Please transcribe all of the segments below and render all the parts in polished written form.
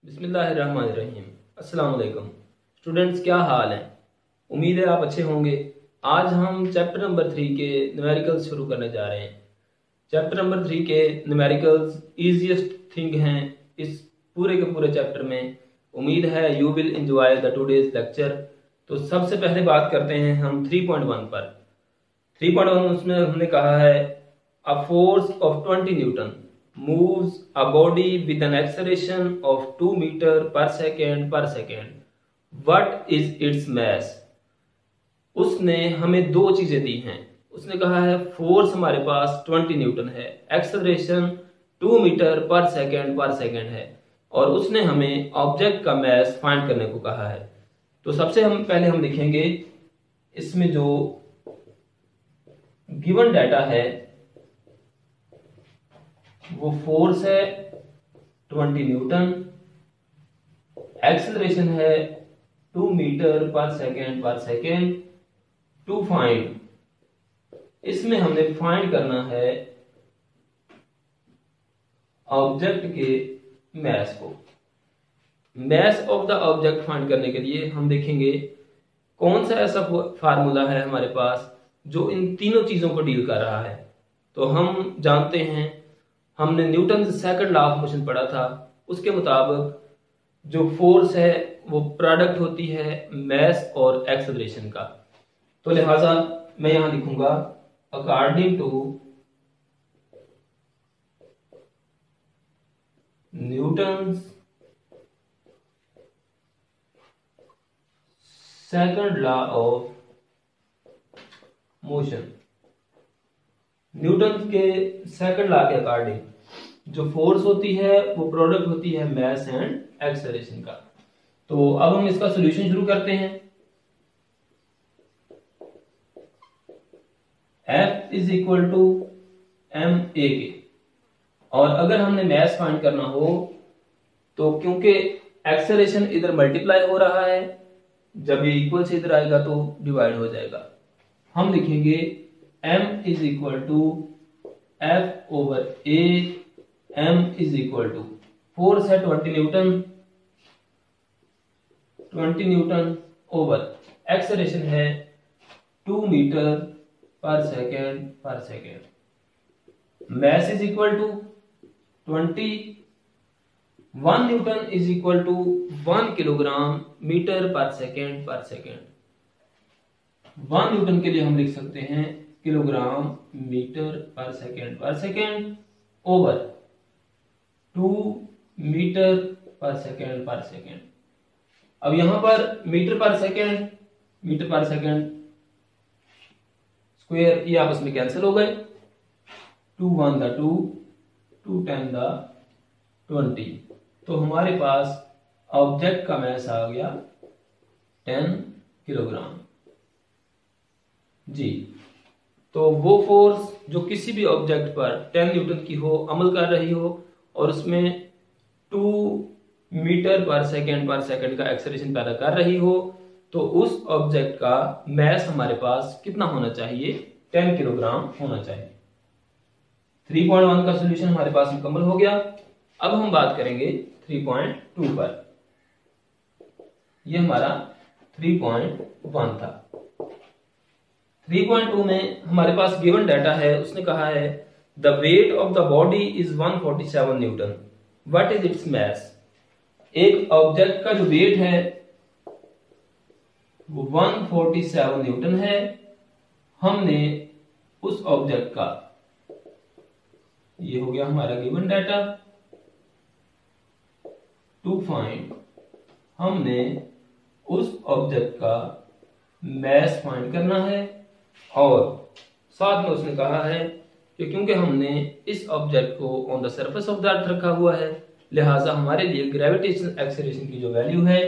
बिस्मिल्लाहिर्रहमानिर्रहीम। अस्सलाम वालेकुम स्टूडेंट्स, क्या हाल है? उम्मीद है आप अच्छे होंगे। आज हम चैप्टर नंबर 3 के न्यूमेरिकल्स शुरू करने जा रहे हैं। चैप्टर नंबर 3 के न्यूमेरिकल्स ईजीएस्ट थिंग हैं इस पूरे के पूरे चैप्टर में। उम्मीद है you will enjoy the today's lecture. तो सबसे पहले बात करते हैं हम 3.1 पर। 3.1 उसमें हमने कहा है a force of 20 Newton moves a body with an acceleration of 2 meter per second. What is its mass? उसने हमें दो चीजें दी हैं। उसने कहा है फोर्स हमारे पास 20 न्यूटन है, एक्सेलरेशन 2 मीटर पर सेकेंड है, और उसने हमें ऑब्जेक्ट का मास फाइंड करने को कहा है। तो सबसे पहले हम लिखेंगे इसमें जो गिवन डाटा है वो फोर्स है 20 न्यूटन, एक्सेलरेशन है 2 मीटर पर सेकेंड। टू फाइंड, इसमें हमने फाइंड करना है ऑब्जेक्ट के मास को। Mass of the object find करने के लिए हम देखेंगे कौन सा ऐसा फार्मूला है हमारे पास जो इन तीनों चीजों को डील कर रहा है। तो हम जानते हैं, हमने Newton second law of motion पढ़ा था, उसके मुताबिक जो फोर्स है वो प्रोडक्ट होती है मास और एक्सेलरेशन का। तो लिहाजा मैं यहां लिखूंगा according to Newton second law of motion, Newton के सेकंड लॉ के अकॉर्डिंग जो फोर्स होती है वो प्रोडक्ट होती है मास एंड एक्सेलरेशन का। तो अब हम इसका सॉल्यूशन शुरू करते हैं। F is equal to m a के, और अगर हमने मास फाइंड करना हो तो क्योंकि एक्सेलरेशन इधर मल्टीप्लाई हो रहा है, जब ये इक्वल से इधर आएगा तो डिवाइड हो जाएगा। हम लिखेंगे m is equal to f over a, m is equal to force है 20 न्यूटन ओवर एक्सेलरेशन है 2 मीटर पर second. Mass is equal to 21 Newton is equal to 1 kilogram metre पर सेकेंड। 1 न्यूटन के लिए हम लिख सकते हैं किलोग्राम मीटर पर सेकेंड ओवर 2 मीटर पर सेकेंड। अब यहां पर मीटर पर सेकेंड स्क्वायर ये आपस में कैंसिल हो गए। 2 1 द 2, 2 10 द 20। तो हमारे पास ऑब्जेक्ट का मास आ गया 10 किलोग्राम जी। तो वो फोर्स जो किसी भी ऑब्जेक्ट पर 10 न्यूटन की हो, अमल कर रही हो, और उसमें 2 मीटर पर सेकेंड का एक्सेलरेशन पैदा कर रही हो, तो उस ऑब्जेक्ट का मास हमारे पास कितना होना चाहिए? 10 किलोग्राम होना चाहिए। 3.1 का सॉल्यूशन हमारे पास मुकम्मल हो गया। अब हम बात करेंगे 3.2 पर। यह हमारा 3.1 था। 3.2 में हमारे पास गिवन डाटा है। उसने कहा है the weight of the body is 147 Newton, what is its mass. एक ऑब्जेक्ट का जो वेट है वो 147 न्यूटन है। हमने उस ऑब्जेक्ट का, ये हो गया हमारा गिवन डाटा, टू फाइंड, हमने उस ऑब्जेक्ट का मास फाइंड करना है। और साथ में उसने कहा है कि क्योंकि हमने इस ऑब्जेक्ट को on the surface of the earth रखा हुआ है, लिहाजा हमारे लिए ग्रेविटेशनल एक्सेलरेशन की जो वैल्यू है,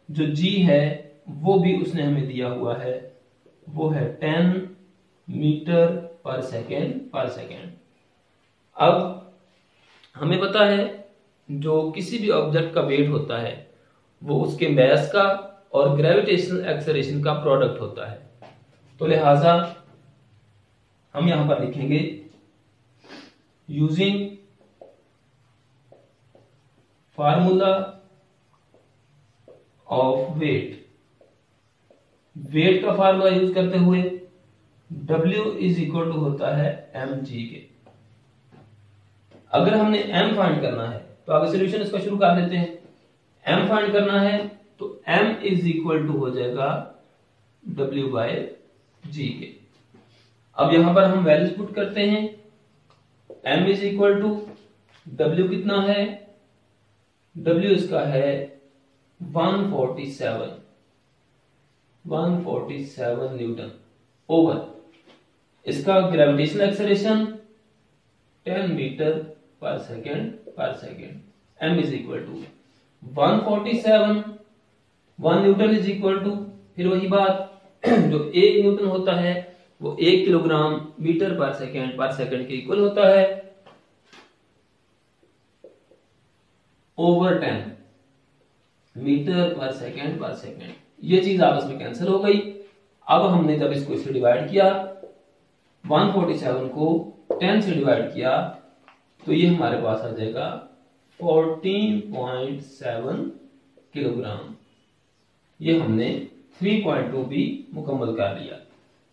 जो g है, वो भी उसने हमें दिया हुआ है, वो है 10 मीटर पर सेकेंड। अब हमें पता है जो किसी भी ऑब्जेक्ट का वेट होता है वो उसके मास का और ग्रेविटेशनल एक्सेलरेशन का प्रोडक्ट होता है। तो लिहाजा हम यहां पर लिखेंगे using formula of weight, weight का फार्मूला यूज करते हुए W इज इक्वल टू होता है mg के। अगर हमने m फाइंड करना है तो आगे सोल्यूशन इसका शुरू कर देते हैं। m फाइंड करना है तो m इज इक्वल टू हो जाएगा W बाय g के। अब यहां पर हम वैल्यूज पुट करते हैं। m is equal to W कितना है, W इसका है 147 न्यूटन ओवर इसका ग्रेविटेशनल एक्सेलरेशन 10 मीटर पर second. m is equal to 147, 1 Newton is equal to, फिर वही बात जो 1 न्यूटन होता है वो 1 किलोग्राम मीटर पर सेकेंड के इक्वल होता है, ओवर 10 मीटर पर सेकेंड। ये चीज आपस में कैंसिल हो गई। अब हमने जब इसको इससे डिवाइड किया, 147 को 10 से डिवाइड किया तो ये हमारे पास आ जाएगा 14.7 किलोग्राम। ये हमने 3.2 भी मुकम्मल कर लिया।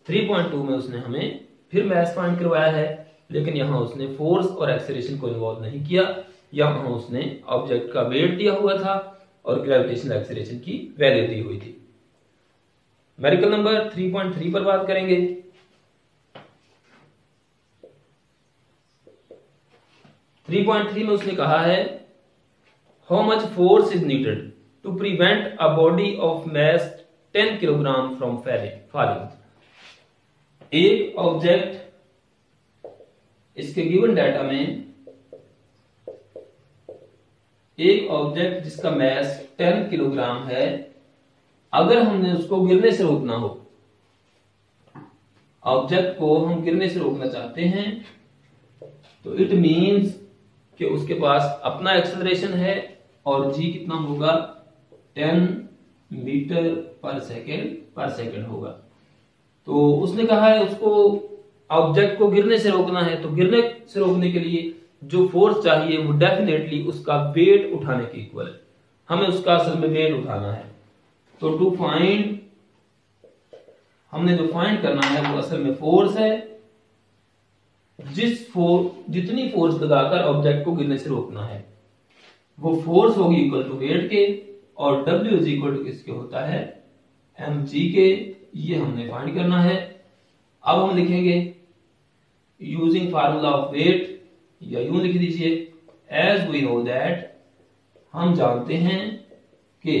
3.2 में उसने हमें फिर मैथ फाइंड करवाया है, लेकिन यहां उसने फोर्स और एक्सेलरेशन को इन्वॉल्व नहीं किया। यहां उसने ऑब्जेक्ट का वेट दिया हुआ था और ग्रेविटेशनल एक्सेलरेशन की वैल्यू दी हुई थी। न्यूमेरिकल नंबर 3.3 पर बात करेंगे। थ्री पॉइंट थ्री में उसने कहा है how much force is needed to prevent a body of mass 10 kilogram from falling. एक ऑब्जेक्ट इसके गिवन डाटा में, एक ऑब्जेक्ट जिसका मास 10 किलोग्राम है, अगर हमने उसको गिरने से रोकना हो, ऑब्जेक्ट को हम गिरने से रोकना चाहते हैं, तो इट मींस कि उसके पास अपना एक्सेलरेशन है और जी कितना होगा 10 मीटर पर सेकेंड होगा। तो उसने कहा है उसको ऑब्जेक्ट को गिरने से रोकना है, तो गिरने से रोकने के लिए जो फोर्स चाहिए वो डेफिनेटली उसका वेट उठाने के इक्वल है। हमें उसका असल में वेट उठाना है। तो टू फाइंड, हमने जो फाइंड करना है वो असल में फोर्स है। जितनी फोर्स लगाकर ऑब्जेक्ट को गिरने से रोकना है वो फोर्स होगी इक्वल टू वेट के, और W इज इक्वल टू किसके होता है mg के। ये हमने फाइंड करना है। अब हम लिखेंगे यूजिंग फार्मूला ऑफ वेट, या यूं लिख दीजिए एज वी नो दैट, हम जानते हैं कि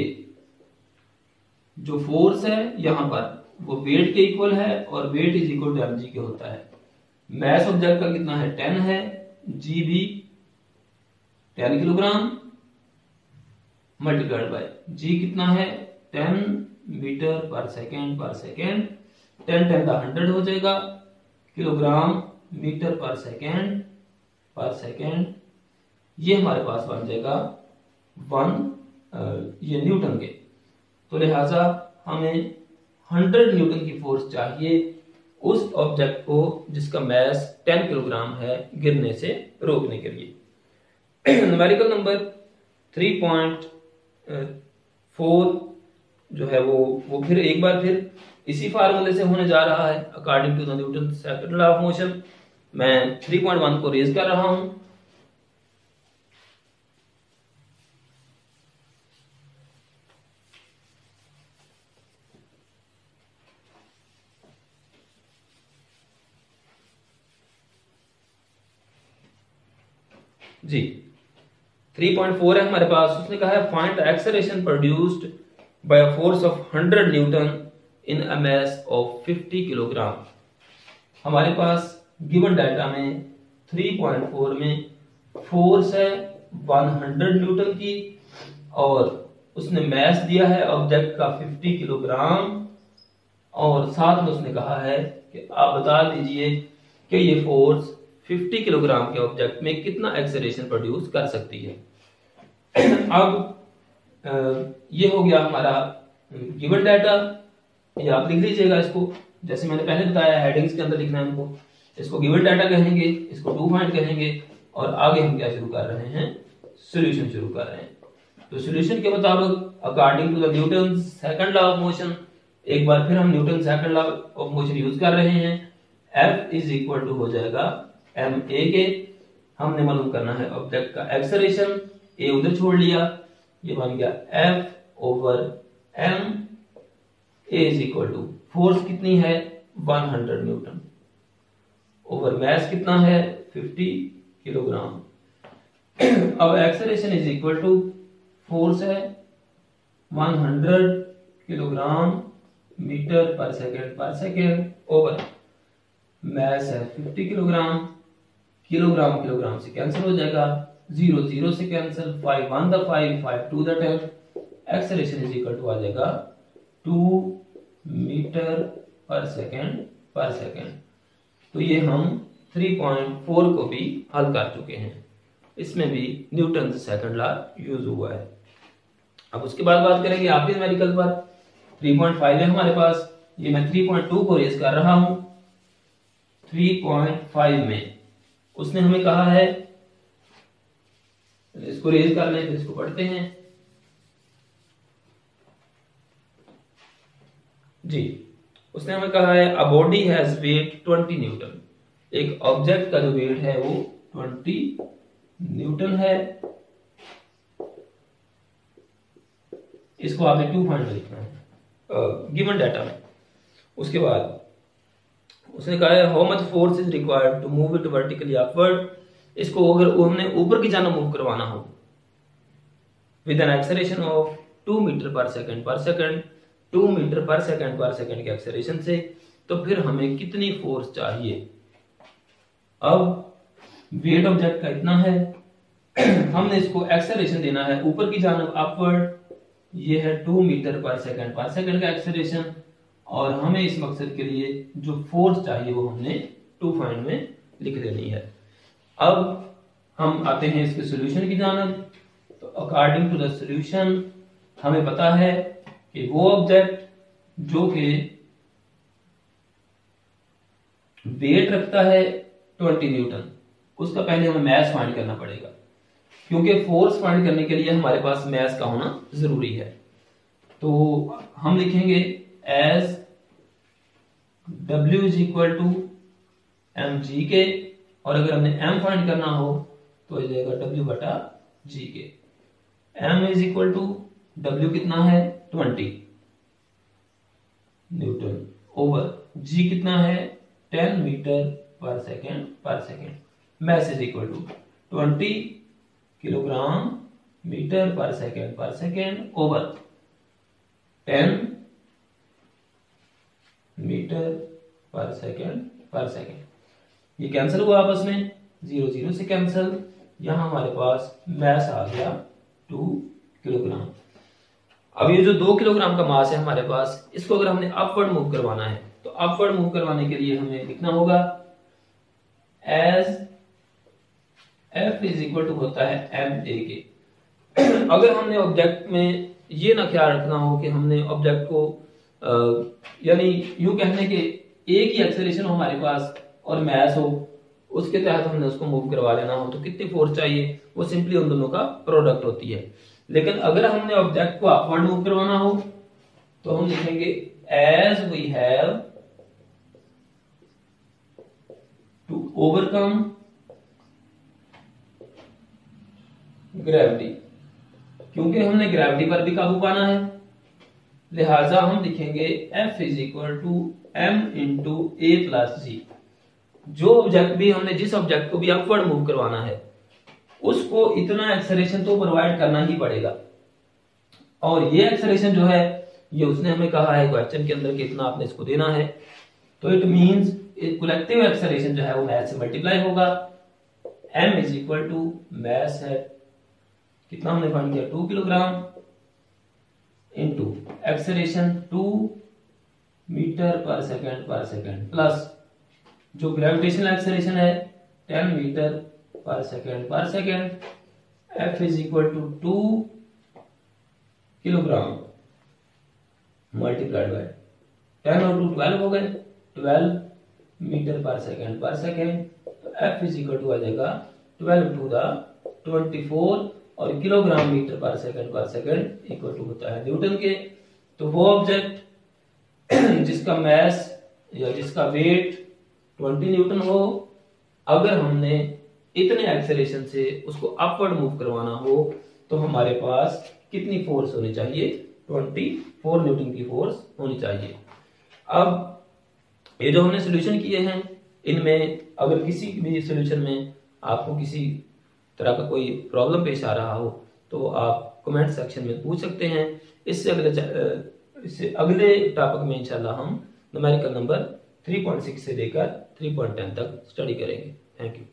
जो फोर्स है यहां पर वो वेट के इक्वल है और weight is equal to mg के होता है। मैस ऑब्जेक्ट का कितना है 10 है, जी भी 10 किलोग्राम मल्टीप्लाइड बाय जी कितना है 10 मीटर पर सेकेंड 10 10 का 100 हो जाएगा, किलोग्राम मीटर पर सेकेंड ये हमारे पास बन जाएगा 1 ये न्यूटन के। तो लिहाजा हमें 100 न्यूटन की फोर्स चाहिए उस ऑब्जेक्ट को जिसका मास 10 किलोग्राम है गिरने से रोकने के लिए। न्यूमेरिकल नंबर 3.4 जो है वो फिर एक बार फिर इसी फार्मूले से होने जा रहा है according to the Newton second law of motion. मैं 3.1 को रेज कर रहा हूं। जी 3.4 है हमारे पास। उसने कहा है find the acceleration produced by a force of 100 Newton in a mass of 50 kilogram. हमारे पास गिवन डाटा में 3.4 में फोर्स है 100 न्यूटन की और उसने मास दिया है ऑब्जेक्ट का 50 किलोग्राम, और साथ में उसने कहा है कि आप बता दीजिए कि ये फोर्स 50 किलोग्राम के ऑब्जेक्ट में कितना एक्सेलरेशन प्रोड्यूस कर सकती है। अब ये हो गया हमारा गिवन डाटा। ये आप लिख लीजिएगा इसको, जैसे मैंने पहले बताया हेडिंग्स के अंदर लिखना है हमको। इसको गिवन डाटा कहेंगे, इसको टू फाइंड कहेंगे, और आगे हम क्या शुरू कर रहे हैं, सॉल्यूशन शुरू कर रहे हैं। तो सॉल्यूशन के मुताबिक according to the Newton second law of motion, एक बार फिर हम Newton second law of motion use कर रहे हैं, F इज इक्वल टू हो जाएगा ma के। हमने मालूम करना है ऑब्जेक्ट का एक्सेलरेशन, a उधर छोड़ लिया, ये बन गया F over m, a is equal to force कितनी है 100 न्यूटन ओवर मैस कितना है 50 किलोग्राम। अब acceleration is equal to force है 100 किलोग्राम मीटर पर सेकेंड ओवर मैस है 50 किलोग्राम। किलोग्राम किलोग्राम से कैंसिल हो जाएगा, 0 0 से कैंसिल, 5 1 द 5 5 2 द 10, एक्सेलरेशन इज इक्वल टू आ जाएगा 2 मीटर पर सेकेंड। तो ये हम 3.4 को भी हल कर चुके हैं, इसमें भी न्यूटन सेकंड लॉ यूज हुआ है। अब उसके बाद बात करेंगे आपके न्यूमेरिकल पर। 3.5 है हमारे पास, ये मैं 3.2 को रेज कर रहा हूं। 3.5 में उसने हमें कहा है, इसको रेज कर लें, इसको पढ़ते हैं जी। उसने हमें कहा है a body has weight 20 Newton, एक ऑब्जेक्ट का जो वेट है वो 20 न्यूटन है। इसको आपने 2 पॉइंट में लिखना है गिवन डाटा में। उसके बाद उसने कहा है how much force is required to move it vertically upward, इसको अगर हमने ऊपर की जाना मूव करवाना हो with an acceleration of 2 metre पर सेकेंड 2 मीटर पर सेकेंड के एक्सेलरेशन से, तो फिर हमें कितनी फोर्स चाहिए। अब वेट ऑब्जेक्ट का इतना है, हमने इसको एक्सेलरेशन देना है ऊपर की जानिब अपवर्ड, ये है 2 मीटर पर सेकेंड का एक्सेलरेशन, और हमें इस मकसद के लिए जो फोर्स चाहिए वो हमने 2 पॉइंट में लिख देनी है। अब हम आते हैं इसके सॉल्यूशन की जानिब। तो अकॉर्डिंग टू द सॉल्यूशन हमें पता है कि वो ऑब्जेक्ट जो कि वेट रखता है 20 न्यूटन, उसका पहले हमें मैस फाइंड करना पड़ेगा, क्योंकि फोर्स फाइंड करने के लिए हमारे पास मैस का होना जरूरी है। तो हम लिखेंगे as W is equal to mg के, और अगर हमने m फाइंड करना हो तो हो जाएगा W बटा g के। m is equal to W कितना है 20 न्यूटन ओवर g कितना है 10 मीटर पर second. Mass is equal to 20 kilogram metre पर सेकेंड ओवर 10 मीटर पर सेकेंड। ये कैंसिल हुआ आपस में, 0 0 से कैंसिल, यहां हमारे पास मैस आ गया 2 किलोग्राम। अब ये जो 2 किलोग्राम का मास है हमारे पास, इसको अगर हमने अपवर्ड मूव करवाना है तो अपवर्ड मूव करवाने के लिए हमें लिखना होगा as F is equal to होता है ma के। अगर हमने ऑब्जेक्ट में ये ना ख्याल रखना हो कि हमने ऑब्जेक्ट को यानी यूं कहने के एक ही एक्सेलरेशन हो हमारे पास और मैस हो, उसके तहत हमने उसको मूव करवा लेना हो तो कितनी फोर्स चाहिए, वो सिंपली उन दोनों का प्रोडक्ट होती है। लेकिन अगर हमने ऑब्जेक्ट को अपवर्ड मूव करवाना हो तो हम लिखेंगे as we have to overcome gravity, क्योंकि हमने ग्रेविटी पर भी काबू पाना है, लिहाजा हम लिखेंगे F is equal to m into A plus G. जो ऑब्जेक्ट भी हमने जिस ऑब्जेक्ट को भी अपवर्ड मूव करवाना है उसको इतना एक्सेलरेशन तो प्रोवाइड करना ही पड़ेगा, और ये एक्सेलरेशन जो है ये उसने हमें कहा है क्वेश्चन के अंदर कि इतना आपने इसको देना है। तो इट मींस कलेक्टिव एक्सेलरेशन जो है वो मैस से मल्टीप्लाई होगा। m is equal to mass है कितना हमने फाइंड किया 2 किलोग्राम इनटू एक्सेलरेशन 2 मीटर पर सेकेंड प्लस जो ग्रेविटेशनल एक्सेलरेशन है 10 मीटर पर second. F is equal to 2 kilogram multiplied by 10 और 2 12 हो गए, 12 मीटर पर सेकेंड। तो F इज इक्वल टू आ जाएगा 12 टू द 24 और किलोग्राम मीटर पर सेकंड इक्वल टू होता है न्यूटन के। तो वो ऑब्जेक्ट जिसका मैस या जिसका वेट 20 न्यूटन हो, अगर हमने इतने एक्सेलरेशन से उसको अपवर्ड मूव करवाना हो तो हमारे पास कितनी फोर्स होनी चाहिए? 24 न्यूटन की फोर्स होनी चाहिए। अब ये जो हमने सोल्यूशन किए हैं, इनमें अगर किसी भी सोल्यूशन में आपको किसी तरह का कोई प्रॉब्लम पेश आ रहा हो तो आप कमेंट सेक्शन में पूछ सकते हैं। इससे अगले टॉपिक में इंशाल्लाह हम न्यूमेरिकल नंबर 3.6 से लेकर 3.10 तक स्टडी करेंगे। Thank you.